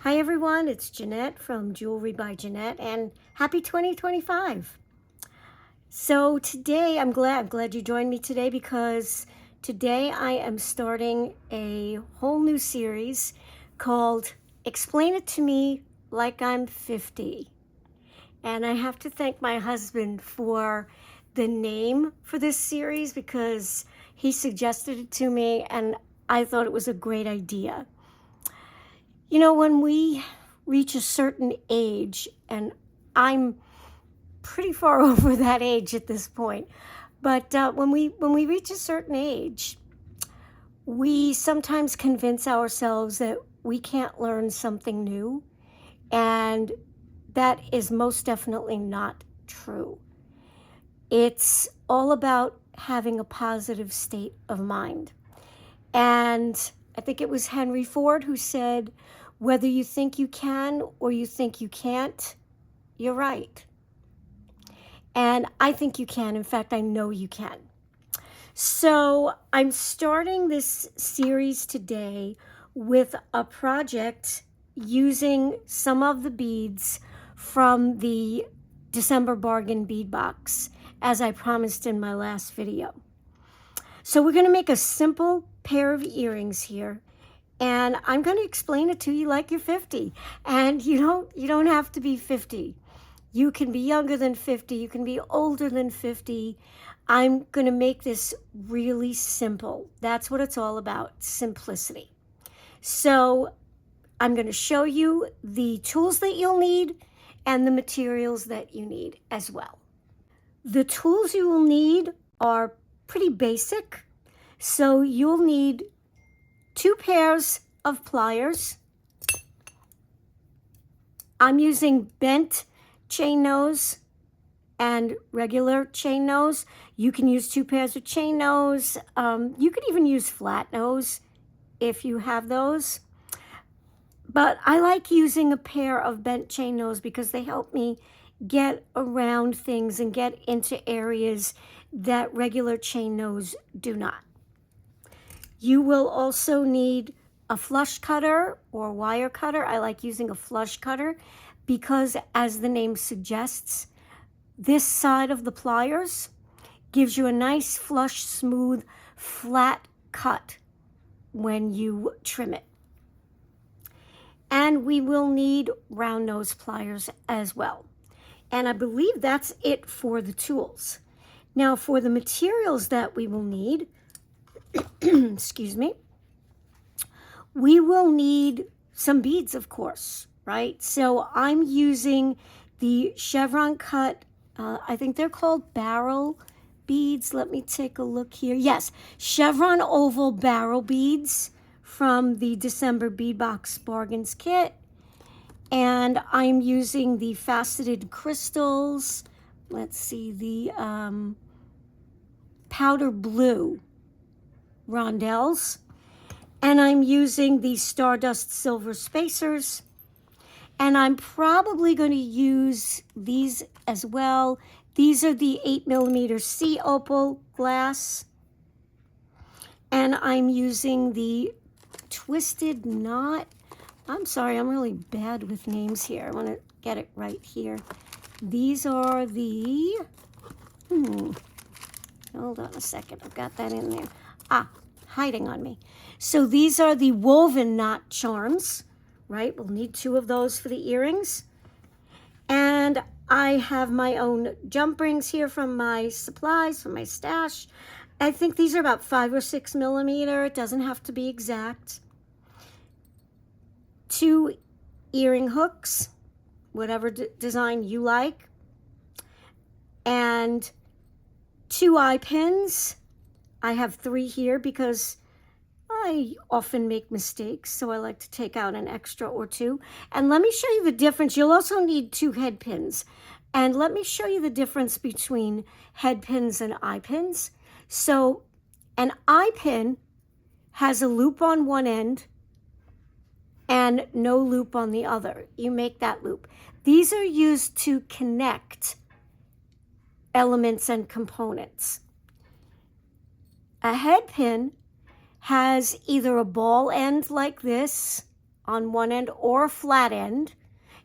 Hi everyone, it's Jeanette from Jewelry by Jeanette, and happy 2025. So today I'm glad you joined me today, because today I am starting a whole new series called Explain It to Me Like I'm 50. And I have to thank my husband for the name for this series, because he suggested it to me and I thought it was a great idea. You know, when we reach a certain age, and I'm pretty far over that age at this point, but when we reach a certain age, we sometimes convince ourselves that we can't learn something new, and that is most definitely not true. It's all about having a positive state of mind. And I think it was Henry Ford who said, whether you think you can or you think you can't, you're right. And I think you can. In fact, I know you can. So I'm starting this series today with a project using some of the beads from the December bargain bead box, as I promised in my last video. So we're going to make a simple pair of earrings here, and I'm going to explain it to you like you're 50. And you don't have to be 50. You can be younger than 50, you can be older than 50. I'm going to make this really simple. That's what it's all about, simplicity. So I'm going to show you the tools that you'll need and the materials that you need as well. The tools you will need are pretty basic. So you'll need 2 pairs of pliers. I'm using bent chain nose and regular chain nose. You can use 2 pairs of chain nose. You could even use flat nose if you have those. But I like using a pair of bent chain nose because they help me get around things and get into areas that regular chain nose do not. You will also need a flush cutter or wire cutter. I like using a flush cutter because, as the name suggests, this side of the pliers gives you a nice, flush, smooth, flat cut when you trim it. And we will need round nose pliers as well. And I believe that's it for the tools. Now, for the materials that we will need, excuse me, we will need some beads, of course, right? So I'm using the chevron cut, I think they're called barrel beads. Let me take a look here. Yes, chevron oval barrel beads from the December Bead Box Bargains kit. And I'm using the faceted crystals. Let's see, the powder blue rondelles. And I'm using the Stardust Silver Spacers. And I'm probably going to use these as well. These are the 8mm C opal glass. And I'm using the Twisted Knot. I'm sorry, I'm really bad with names here. I want to get it right here. These are the, hold on a second, I've got that in there. Hiding on me. So these are the woven knot charms, right? We'll need 2 of those for the earrings. And I have my own jump rings here from my supplies, from my stash. I think these are about 5 or 6mm. It doesn't have to be exact. 2 earring hooks, whatever design you like. And 2 eye pins. I have 3 here because I often make mistakes, so I like to take out an extra or 2. And let me show you the difference. You'll also need 2 head pins. And let me show you the difference between head pins and eye pins. So an eye pin has a loop on one end and no loop on the other. You make that loop. These are used to connect elements and components. A head pin has either a ball end like this on one end or a flat end.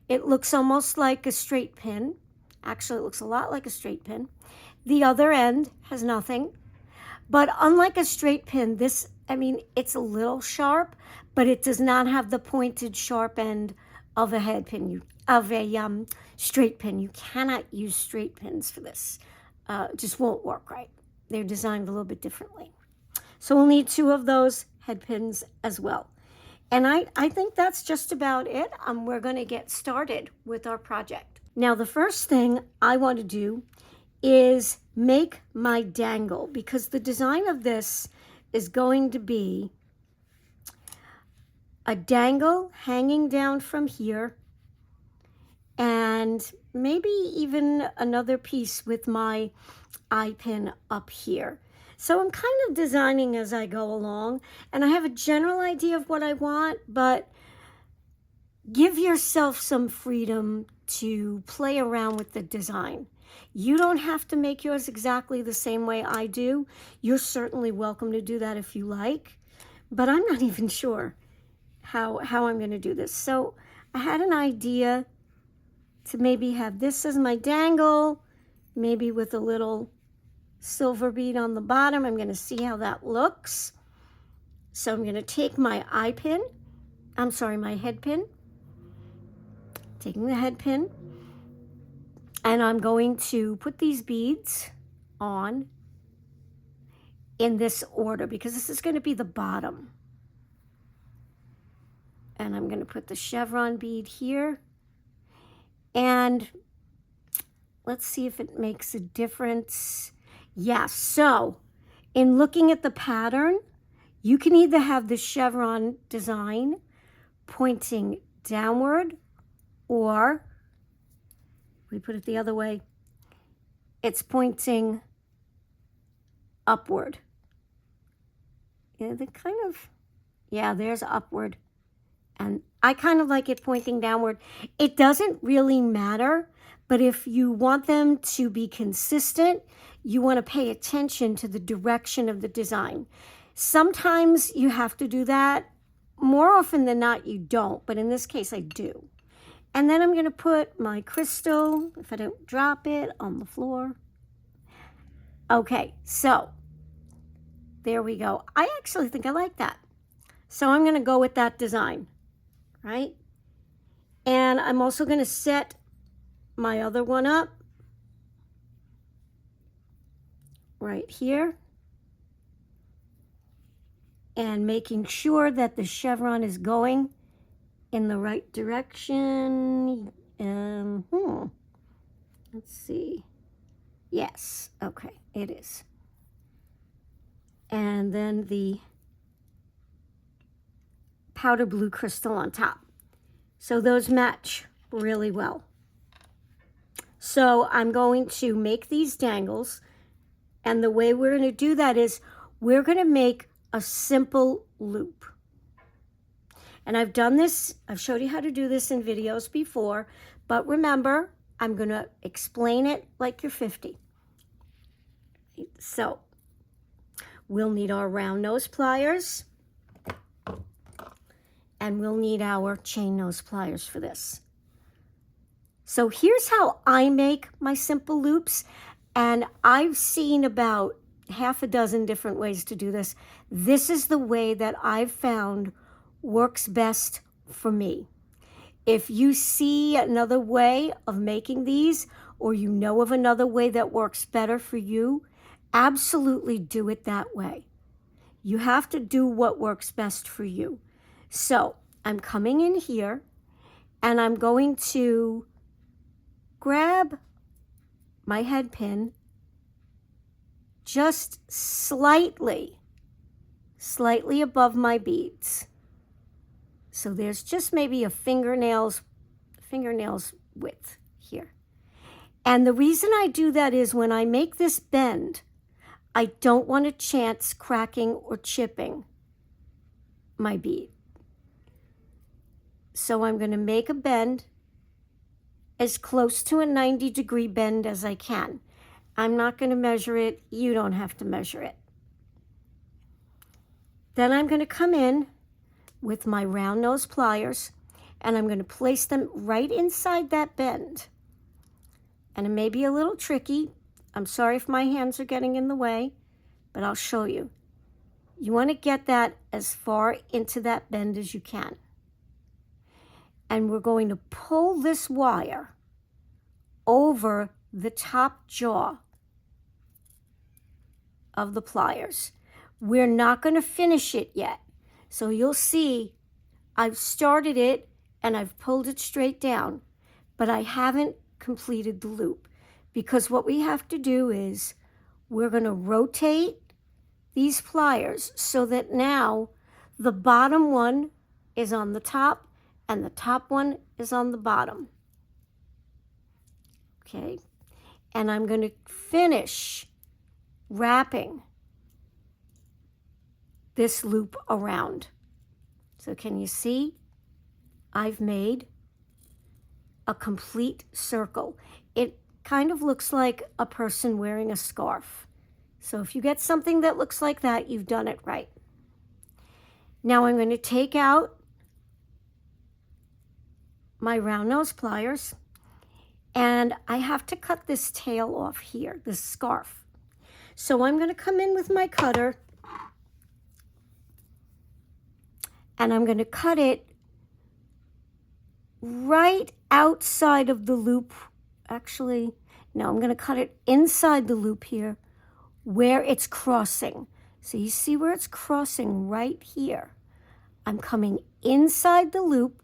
It looks almost like a straight pin. Actually, it looks a lot like a straight pin. The other end has nothing. But unlike a straight pin, this, it's a little sharp, but it does not have the pointed sharp end of a head pin, of a straight pin. You cannot use straight pins for this. It just won't work right. They're designed a little bit differently. So we'll need 2 of those head pins as well. And I think that's just about it. We're going to get started with our project. Now, the first thing I want to do is make my dangle, because the design of this is going to be a dangle hanging down from here, and maybe even another piece with my eye pin up here. So I'm kind of designing as I go along, and I have a general idea of what I want, but give yourself some freedom to play around with the design. You don't have to make yours exactly the same way I do. You're certainly welcome to do that if you like, but I'm not even sure how I'm going to do this. So I had an idea to maybe have this as my dangle, maybe with a little silver bead on the bottom. I'm going to see how that looks. So I'm going to take my head pin, taking the head pin, and I'm going to put these beads on in this order, because this is going to be the bottom. And I'm going to put the chevron bead here. And let's see if it makes a difference. Yes, so in looking at the pattern, you can either have the chevron design pointing downward, or we put it the other way, it's pointing upward. There's upward. And I kind of like it pointing downward. It doesn't really matter, but if you want them to be consistent, you want to pay attention to the direction of the design. Sometimes you have to do that. More often than not, you don't, but in this case, I do. And then I'm going to put my crystal, if I don't drop it, on the floor. Okay, so there we go. I actually think I like that. So I'm going to go with that design, right? And I'm also going to set my other one up right here, and making sure that the chevron is going in the right direction. Let's see. Yes, okay, it is. And then the powder blue crystal on top. So those match really well. So I'm going to make these dangles, and the way we're going to do that is we're going to make a simple loop. And I've done this, I've showed you how to do this in videos before, but remember, I'm going to explain it like you're 50. So we'll need our round nose pliers, and we'll need our chain nose pliers for this. So here's how I make my simple loops, and I've seen about half a dozen different ways to do this. This is the way that I've found works best for me. If you see another way of making these, or you know of another way that works better for you, absolutely do it that way. You have to do what works best for you. So I'm coming in here, and I'm going to grab my head pin just slightly above my beads. So there's just maybe a fingernail's width here. And the reason I do that is when I make this bend, I don't want a chance cracking or chipping my bead. So I'm going to make a bend as close to a 90-degree bend as I can. I'm not going to measure it. You don't have to measure it. Then I'm going to come in with my round nose pliers, and I'm going to place them right inside that bend. And it may be a little tricky. I'm sorry if my hands are getting in the way, but I'll show you. You want to get that as far into that bend as you can. And we're going to pull this wire over the top jaw of the pliers. We're not going to finish it yet. So you'll see I've started it and I've pulled it straight down, but I haven't completed the loop, because what we have to do is we're going to rotate these pliers so that now the bottom one is on the top and the top one is on the bottom. Okay, and I'm going to finish wrapping this loop around. So can you see? I've made a complete circle. It kind of looks like a person wearing a scarf. So if you get something that looks like that, you've done it right. Now I'm going to take out my round nose pliers, and I have to cut this tail off here, this scarf. So I'm going to come in with my cutter, and I'm going to cut it right outside of the loop. Actually, no, I'm going to cut it inside the loop here where it's crossing. So you see where it's crossing right here. I'm coming inside the loop.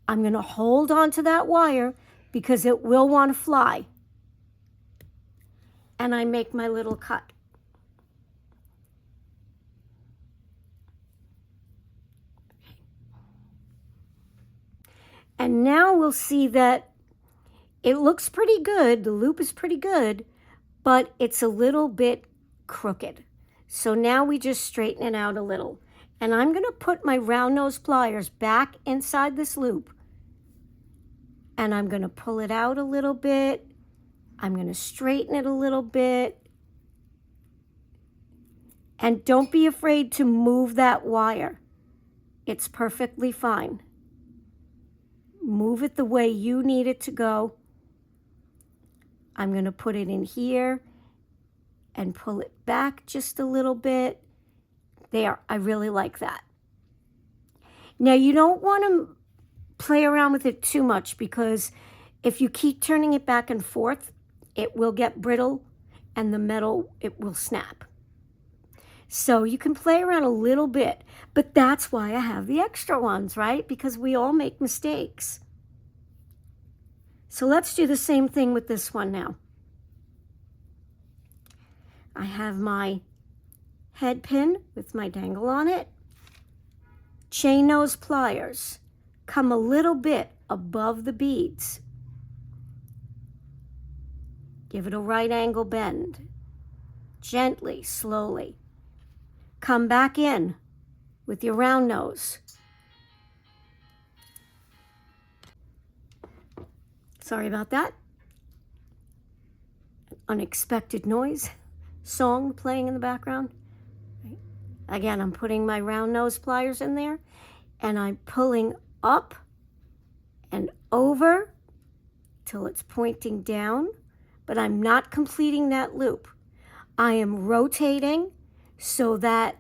I'm going to hold on to that wire because it will want to fly. And I make my little cut. And now we'll see that it looks pretty good. The loop is pretty good, but it's a little bit crooked. So now we just straighten it out a little. And I'm going to put my round nose pliers back inside this loop. And I'm going to pull it out a little bit. I'm going to straighten it a little bit. And don't be afraid to move that wire. It's perfectly fine. Move it the way you need it to go. I'm going to put it in here and pull it back just a little bit. There, I really like that. Now you don't want to play around with it too much, because if you keep turning it back and forth, it will get brittle and the metal, it will snap. So you can play around a little bit, but that's why I have the extra ones, right? Because we all make mistakes. So let's do the same thing with this one now. I have my head pin with my dangle on it. Chain nose pliers. Come a little bit above the beads. Give it a right angle bend. Gently, slowly. Come back in with your round nose. Sorry about that. Unexpected noise. Song playing in the background. Again, I'm putting my round nose pliers in there, and I'm pulling up and over till it's pointing down, but I'm not completing that loop. I am rotating so that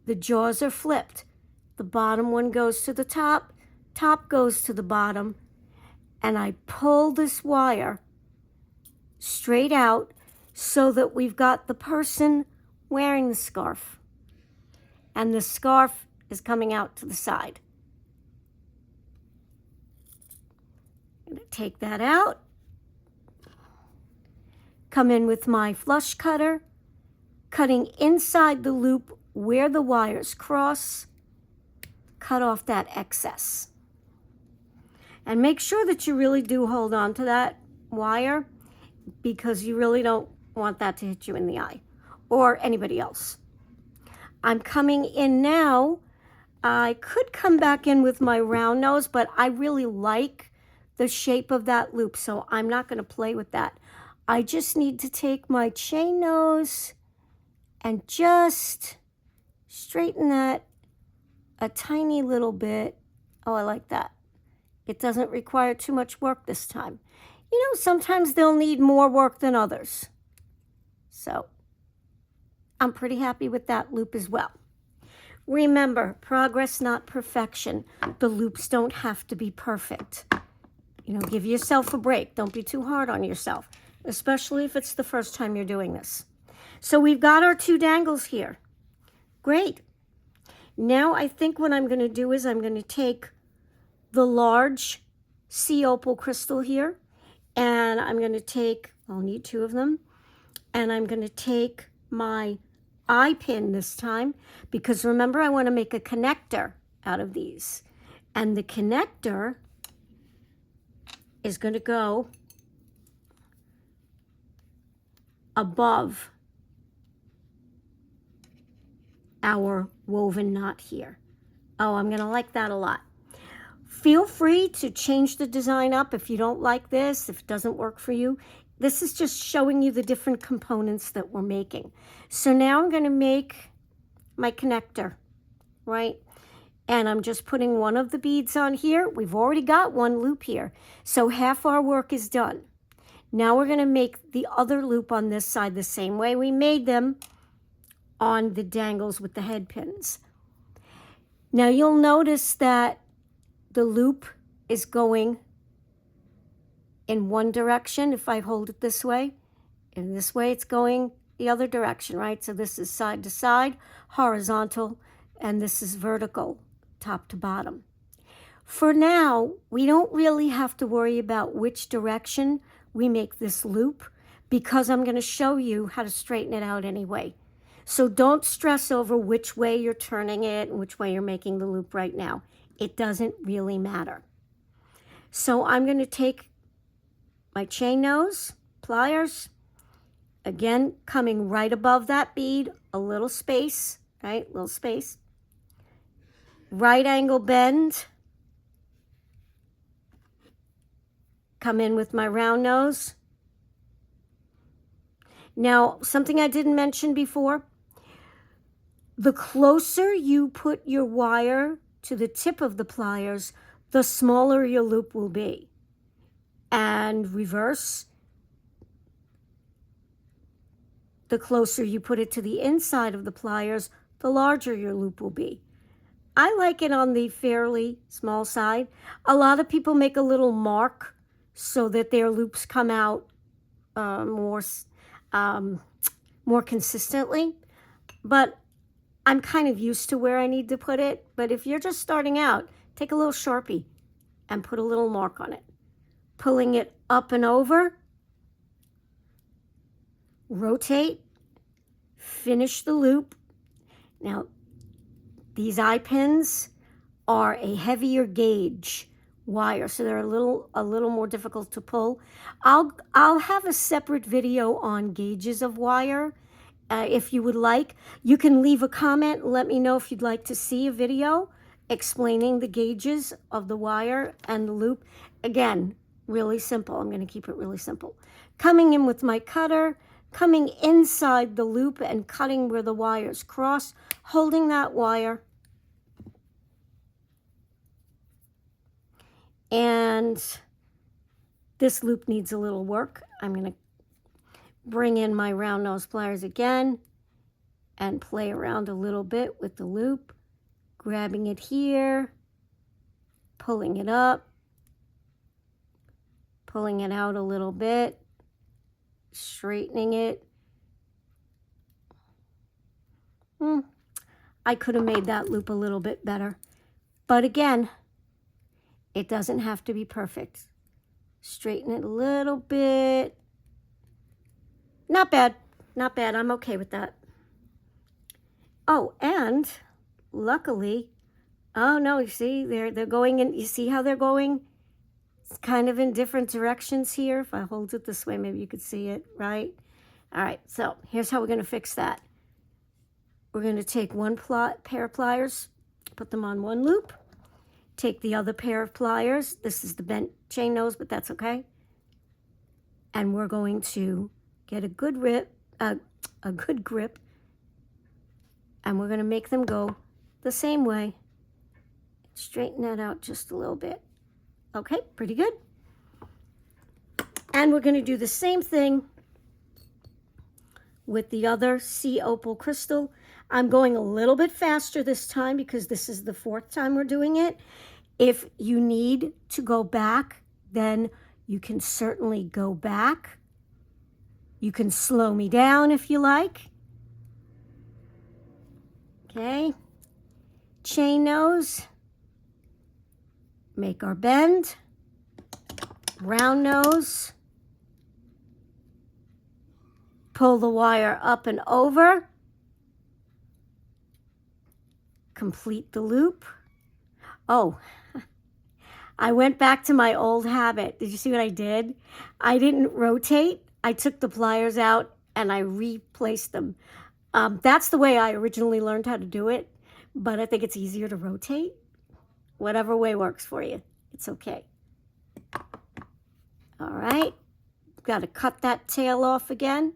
the jaws are flipped. The bottom one goes to the top, top goes to the bottom, and I pull this wire straight out so that we've got the person wearing the scarf, and the scarf is coming out to the side. I'm going to take that out, come in with my flush cutter, cutting inside the loop where the wires cross, cut off that excess. And make sure that you really do hold on to that wire, because you really don't want that to hit you in the eye or anybody else. I'm coming in now. I could come back in with my round nose, but I really like the shape of that loop, so I'm not going to play with that. I just need to take my chain nose and just straighten that a tiny little bit. Oh, I like that. It doesn't require too much work this time. You know, sometimes they'll need more work than others. So I'm pretty happy with that loop as well. Remember, progress, not perfection. The loops don't have to be perfect. You know, give yourself a break. Don't be too hard on yourself, especially if it's the first time you're doing this. So we've got our 2 dangles here. Great. Now I think what I'm going to do is I'm going to take the large sea opal crystal here, and I'm going to take, I'll need 2 of them, and I'm going to take my eye pin this time, because remember, I want to make a connector out of these. And the connector is going to go above our woven knot here. Oh, I'm going to like that a lot. Feel free to change the design up if you don't like this, if it doesn't work for you. This is just showing you the different components that we're making. So now I'm going to make my connector, right? And I'm just putting one of the beads on here. We've already got one loop here. So half our work is done. Now we're going to make the other loop on this side the same way we made them on the dangles with the head pins. Now you'll notice that the loop is going in one direction if I hold it this way. In this way it's going the other direction, right? So this is side to side, horizontal, and this is vertical, top to bottom. For now, we don't really have to worry about which direction we make this loop, because I'm going to show you how to straighten it out anyway. So don't stress over which way you're turning it and which way you're making the loop right now. It doesn't really matter. So I'm going to take my chain nose, pliers, again, coming right above that bead, a little space, right? Little space. Right angle bend. Come in with my round nose. Now, something I didn't mention before, the closer you put your wire to the tip of the pliers, the smaller your loop will be. And reverse, the closer you put it to the inside of the pliers, the larger your loop will be. I like it on the fairly small side. A lot of people make a little mark so that their loops come out more consistently. But I'm kind of used to where I need to put it. But if you're just starting out, take a little Sharpie and put a little mark on it. Pulling it up and over, rotate, finish the loop. Now, these eye pins are a heavier gauge wire, so they're a little more difficult to pull. I'll have a separate video on gauges of wire. If you would like, you can leave a comment and let me know if you'd like to see a video explaining the gauges of the wire and the loop. Again, really simple. I'm going to keep it really simple. Coming in with my cutter, coming inside the loop and cutting where the wires cross, holding that wire. And this loop needs a little work. I'm going to bring in my round nose pliers again and play around a little bit with the loop, grabbing it here, pulling it up, pulling it out a little bit, straightening it. I could have made that loop a little bit better. But again, it doesn't have to be perfect. Straighten it a little bit. Not bad. Not bad. I'm okay with that. Oh, and luckily, oh no, you see, they're going in. You see how they're going? It's kind of in different directions here. If I hold it this way, maybe you could see it, right? All right, so here's how we're going to fix that. We're going to take one pair of pliers, put them on one loop, take the other pair of pliers. This is the bent chain nose, but that's okay. And we're going to get a good grip, and we're going to make them go the same way. Straighten that out just a little bit. Okay, pretty good. And we're going to do the same thing with the other sea opal crystal. I'm going a little bit faster this time because this is the 4th time we're doing it. If you need to go back, then you can certainly go back. You can slow me down if you like. Okay. Chain nose. Make our bend. Round nose. Pull the wire up and over. Complete the loop. Oh, I went back to my old habit. Did you see what I did? I didn't rotate. I took the pliers out and I replaced them. That's the way I originally learned how to do it, but I think it's easier to rotate. Whatever way works for you, it's okay. All right, got to cut that tail off again.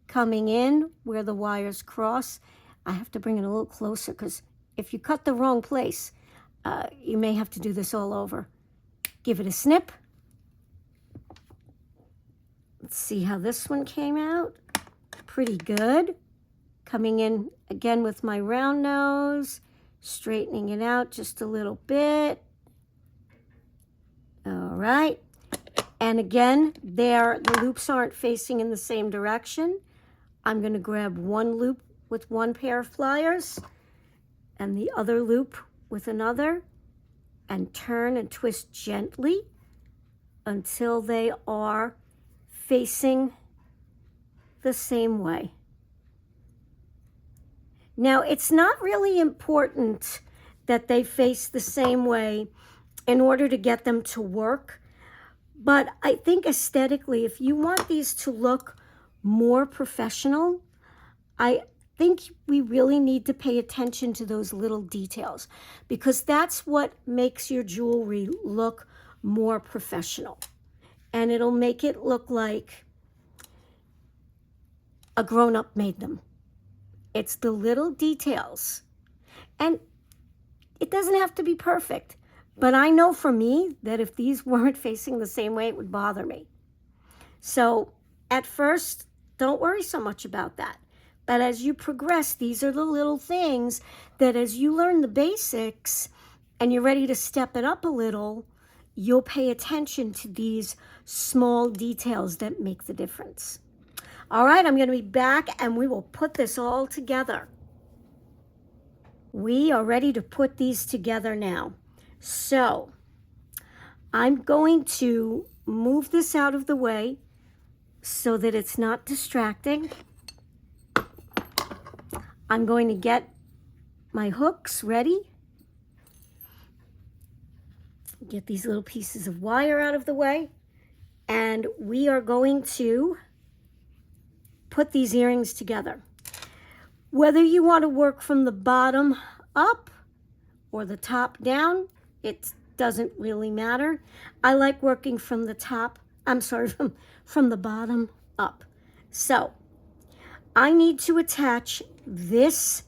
Coming in where the wires cross. I have to bring it a little closer because if you cut the wrong place, you may have to do this all over. Give it a snip. Let's see how this one came out. Pretty good. Coming in again with my round nose, straightening it out just a little bit. All right. And again, there, the loops aren't facing in the same direction. I'm going to grab one loop with one pair of pliers and the other loop with another and turn and twist gently until they are facing the same way. Now, it's not really important that they face the same way in order to get them to work, but I think aesthetically, if you want these to look more professional, I think we really need to pay attention to those little details because that's what makes your jewelry look more professional. And it'll make it look like a grown-up made them. It's the little details. And it doesn't have to be perfect. But I know for me that if these weren't facing the same way, it would bother me. So at first, don't worry so much about that. But as you progress, these are the little things that as you learn the basics and you're ready to step it up a little, you'll pay attention to these small details that make the difference. All right, I'm going to be back and we will put this all together. We are ready to put these together now. So I'm going to move this out of the way so that it's not distracting. I'm going to get my hooks ready. Get these little pieces of wire out of the way. And we are going to put these earrings together. Whether you want to work from the bottom up or the top down, it doesn't really matter. I like working from the from the bottom up. So I need to attach this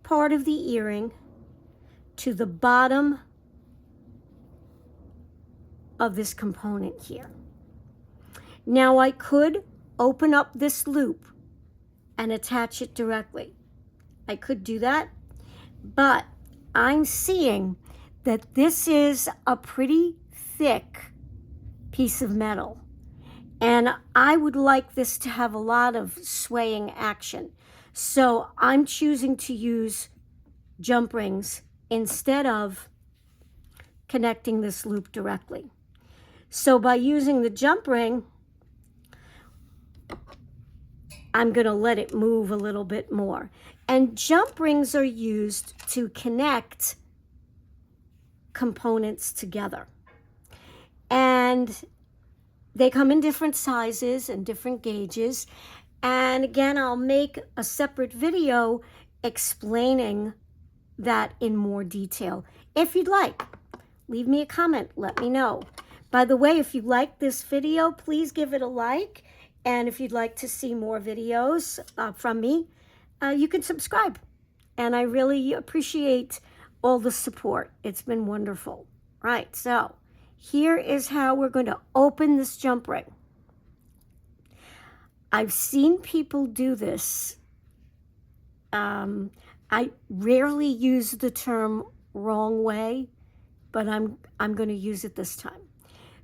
part of the earring to the bottom of this component here. Now I could open up this loop and attach it directly. I could do that, but I'm seeing that this is a pretty thick piece of metal, and I would like this to have a lot of swaying action. So I'm choosing to use jump rings instead of connecting this loop directly. So by using the jump ring, I'm going to let it move a little bit more. And jump rings are used to connect components together. And they come in different sizes and different gauges. And again, I'll make a separate video explaining that in more detail. If you'd like, leave me a comment, let me know. By the way, if you like this video, please give it a like. And if you'd like to see more videos from me, you can subscribe. And I really appreciate all the support. It's been wonderful. Right, so here is how we're going to open this jump ring. I've seen people do this. I rarely use the term wrong way, but I'm going to use it this time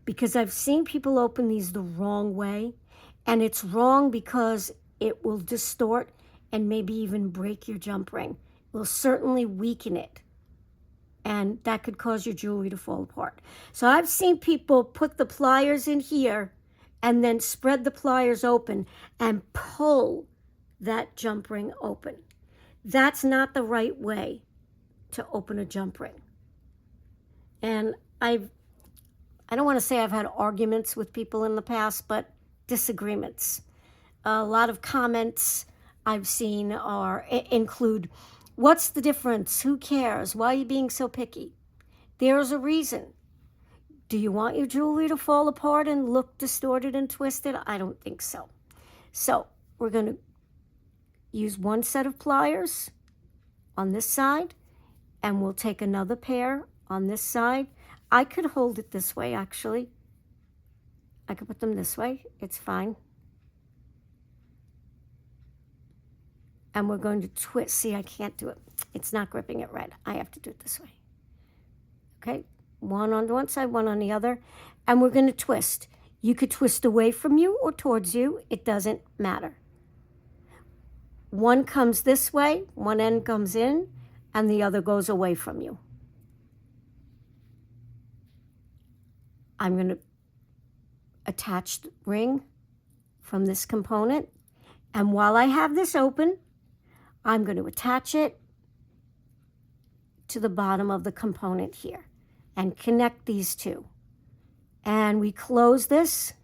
because I've seen people open these the wrong way, and it's wrong because it will distort and maybe even break your jump ring. It will certainly weaken it, and that could cause your jewelry to fall apart. So I've seen people put the pliers in here and then spread the pliers open and pull that jump ring open. That's not the right way to open a jump ring. And I don't want to say I've had arguments with people in the past, but disagreements. A lot of comments I've seen include, what's the difference? Who cares? Why are you being so picky? There's a reason. Do you want your jewelry to fall apart and look distorted and twisted? I don't think so. So we're going to use one set of pliers on this side, and we'll take another pair on this side. I could hold it this way, actually. I could put them this way. It's fine. And we're going to twist. See, I can't do it. It's not gripping it right. I have to do it this way. Okay, one on one side, one on the other. And we're going to twist. You could twist away from you or towards you. It doesn't matter. One comes this way, one end comes in, and the other goes away from you. I'm going to attach the ring from this component. And while I have this open, I'm going to attach it to the bottom of the component here and connect these two. And we close this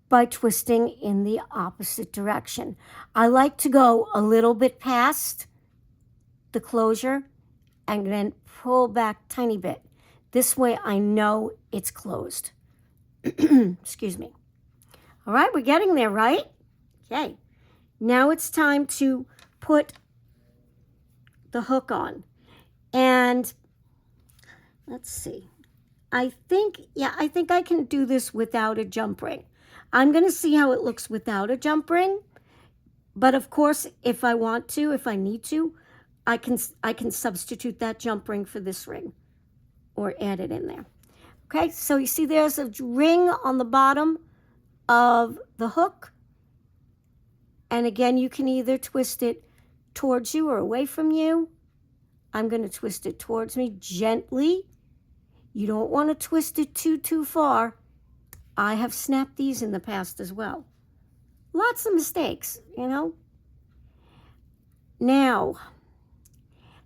by twisting in the opposite direction. I like to go a little bit past the closure and then pull back a tiny bit. This way I know it's closed. Excuse me. All right, we're getting there, right? Okay. Now it's time to put the hook on. And let's see. I think I can do this without a jump ring. I'm going to see how it looks without a jump ring. But of course, if I want to, if I need to, I can substitute that jump ring for this ring or add it in there. Okay, so you see there's a ring on the bottom of the hook. And again, you can either twist it towards you or away from you. I'm going to twist it towards me gently. You don't want to twist it too far. I have snapped these in the past as well. Lots of mistakes, you know. Now,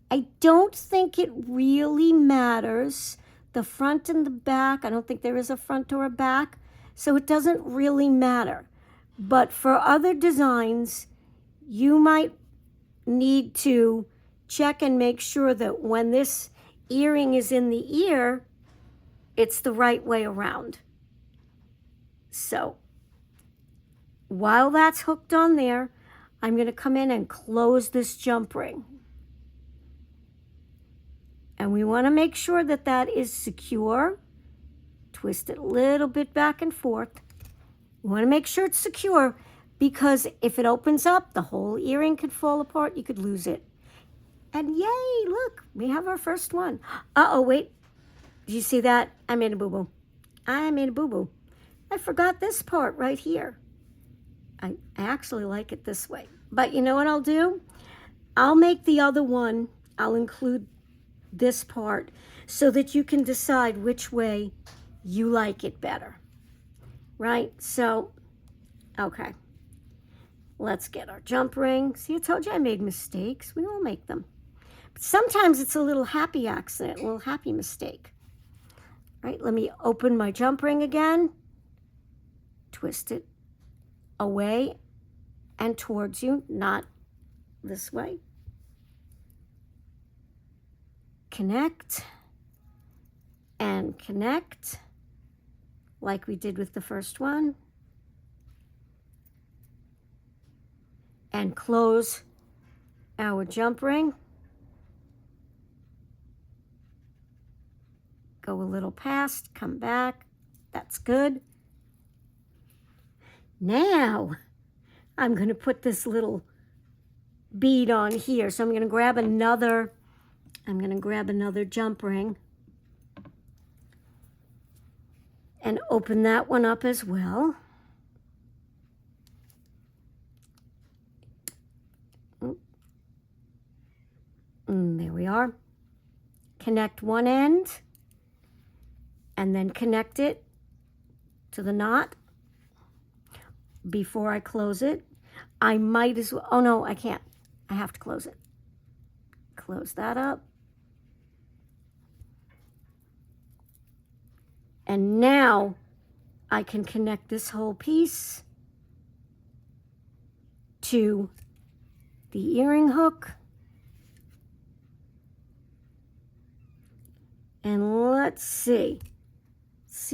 I don't think it really matters, the front and the back. I don't think there is a front or a back, so it doesn't really matter. But for other designs, you might need to check and make sure that when this earring is in the ear, it's the right way around. So while that's hooked on there, I'm going to come in and close this jump ring. And we want to make sure that that is secure. Twist it a little bit back and forth. You want to make sure it's secure because if it opens up, the whole earring could fall apart. You could lose it. And yay, look, we have our first one. Uh-oh, wait. Did you see that? I made a boo-boo. I made a boo-boo. I forgot this part right here. I actually like it this way. But you know what I'll do? I'll make the other one. I'll include this part so that you can decide which way you like it better. Right? So, okay. Let's get our jump ring. See, I told you I made mistakes. We all make them. But sometimes it's a little happy accident, a little happy mistake. All right, let me open my jump ring again. Twist it away and towards you, not this way. Connect and connect like we did with the first one. And close our jump ring. go a little past, come back. That's good. Now, I'm going to put this little bead on here. So I'm going to grab another jump ring and open that one up as well. There we are. Connect one end and then connect it to the knot before I close it. I might as well, oh no, I can't. I have to close it. Close that up. And now I can connect this whole piece to the earring hook. And let's see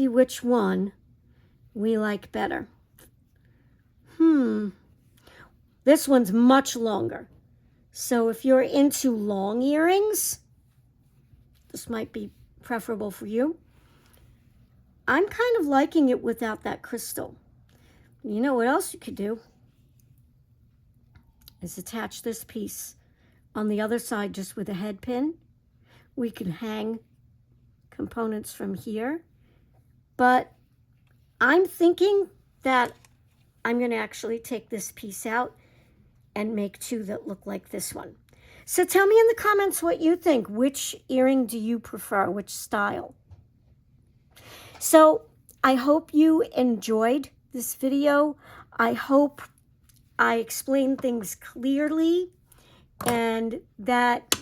which one we like better. This one's much longer. So if you're into long earrings, this might be preferable for you. I'm kind of liking it without that crystal. You know what else you could do? Is attach this piece on the other side just with a head pin. We can hang components from here, but I'm thinking that I'm going to actually take this piece out and make two that look like this one. So tell me in the comments what you think. Which earring do you prefer? Which style? So I hope you enjoyed this video. I hope I explained things clearly and that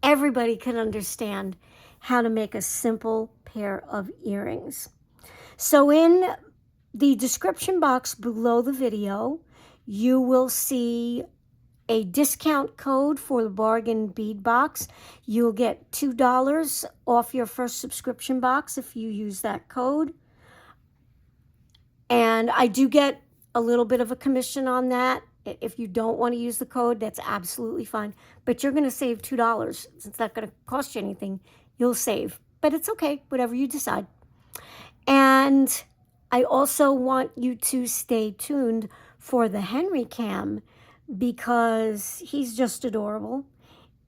everybody can understand how to make a simple pair of earrings. So in the description box below the video, you will see a discount code for the bargain bead box. You'll get $2 off your first subscription box if you use that code. And I do get a little bit of a commission on that. If you don't want to use the code, that's absolutely fine. But you're going to save $2. It's not going to cost you anything. You'll save. But it's okay, whatever you decide. And I also want you to stay tuned for the Henry Cam because he's just adorable.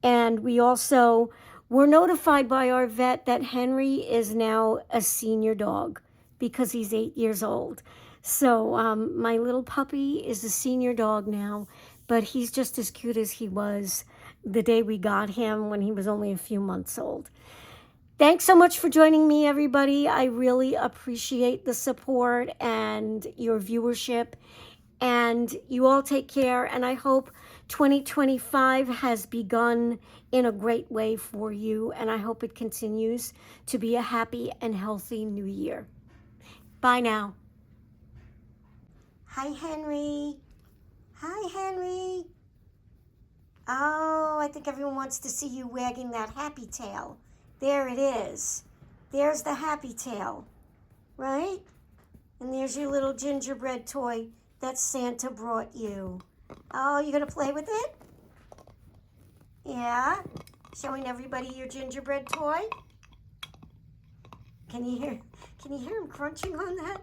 And we also were notified by our vet that Henry is now a senior dog because he's 8 years old. So my little puppy is a senior dog now, but he's just as cute as he was the day we got him when he was only a few months old. Thanks so much for joining me, everybody. I really appreciate the support and your viewership. And you all take care. And I hope 2025 has begun in a great way for you. And I hope it continues to be a happy and healthy new year. Bye now. Hi, Henry. Hi, Henry. Oh, I think everyone wants to see you wagging that happy tail. There it is. There's the happy tail, right? And there's your little gingerbread toy that Santa brought you. Oh, you gonna play with it? Yeah? Showing everybody your gingerbread toy? Can you hear him crunching on that?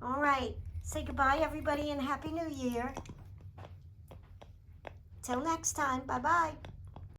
All right. Say goodbye, everybody, and Happy New Year. Till next time. Bye-bye.